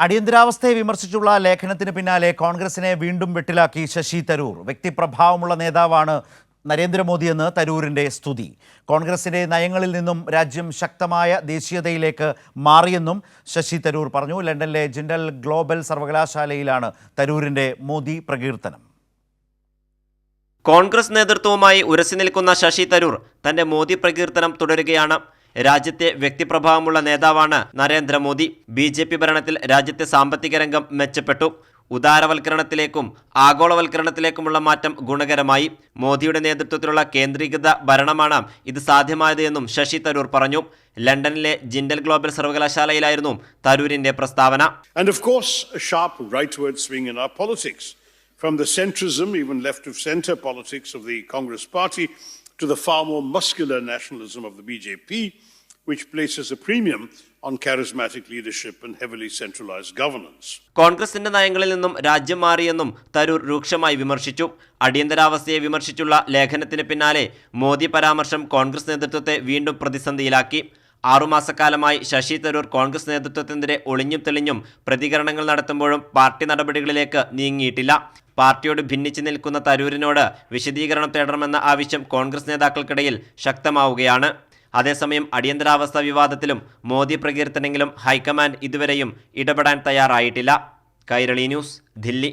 അടിയന്തരാവസ്ഥയെ വിമർശിച്ചുള്ള ലേഖനത്തിന് പിന്നാലെ കോൺഗ്രസിനെ വീണ്ടും വെട്ടിലാക്കി ശശി തരൂർ. വ്യക്തിപ്രഭാവമുള്ള നേതാവാണ് നരേന്ദ്രമോദിയെന്ന് തരൂരിന്റെ സ്തുതി. കോൺഗ്രസിന്റെ നയങ്ങളിൽ നിന്നും രാജ്യം ശക്തമായ ദേശീയതയിലേക്ക് മാറിയെന്നും ശശി തരൂർ പറഞ്ഞു. ലണ്ടനിലെ ജിൻഡൽ ഗ്ലോബൽ സർവകലാശാലയിലാണ് തരൂരിന്റെ മോദി പ്രകീർത്തനം. കോൺഗ്രസ് നേതൃത്വവുമായി ഉരസി നിൽക്കുന്ന ശശി തരൂർ തന്റെ മോദി പ്രകീർത്തനം തുടരുകയാണ്. രാജ്യത്തെ വ്യക്തിപ്രഭാവമുള്ള നേതാവാണ് നരേന്ദ്രമോദി. BJP ഭരണത്തിൽ രാജ്യത്തെ സാമ്പത്തിക രംഗം മെച്ചപ്പെട്ടു. ഉദാരവൽക്കരണത്തിലേക്കും ആഗോളവൽക്കരണത്തിലേക്കുമുള്ള മാറ്റം ഗുണകരമായി. മോദിയുടെ നേതൃത്വത്തിലുള്ള കേന്ദ്രീകൃത ഭരണമാണ് ഇത് സാധ്യമായത് എന്നും ശശി തരൂർ പറഞ്ഞു. ലണ്ടനിലെ ജിൻഡൽ ഗ്ലോബൽ സർവകലാശാലയിലായിരുന്നു തരൂരിന്റെ പ്രസ്താവന. And of course, a sharp rightward swing in our politics, from the centrism, even left of center politics of the Congress Party, to the far more muscular nationalism of the BJP, which places a premium on charismatic leadership and heavily centralized governance. കോൺഗ്രസിന്റെ നയങ്ങളിൽ നിന്നും രാജ്യം മാറിയെന്നും തരൂർ രൂക്ഷമായി വിമർശിച്ചു. അടിയന്തരാവസ്ഥയെ വിമർശിച്ചുള്ള ലേഖനത്തിന് പിന്നാലെ മോദി പരാമർശം കോൺഗ്രസ് നേതൃത്വത്തെ വീണ്ടും പ്രതിസന്ധിയിലാക്കി. 6 മാസക്കാലമായി ശശി തരൂർ കോൺഗ്രസ് നേതൃത്വത്തിനെതിരെ ഒളിഞ്ഞും തെളിഞ്ഞും പ്രതികരണങ്ങൾ നടത്തുമ്പോഴും പാർട്ടി നടപടികളിലേക്ക് നീങ്ങിയിട്ടില്ല. പാർട്ടിയോട് ഭിന്നിച്ചു നിൽക്കുന്ന തരൂരിനോട് വിശദീകരണം തേടണമെന്ന ആവശ്യം കോൺഗ്രസ് നേതാക്കൾക്കിടയിൽ ശക്തമാവുകയാണ്. അതേസമയം അടിയന്തരാവസ്ഥ വിവാദത്തിലും മോദി പ്രകീർത്തനെങ്കിലും ഹൈക്കമാൻഡ് ഇതുവരെയും ഇടപെടാൻ തയ്യാറായിട്ടില്ല. കൈരളി ന്യൂസ്, ദില്ലി.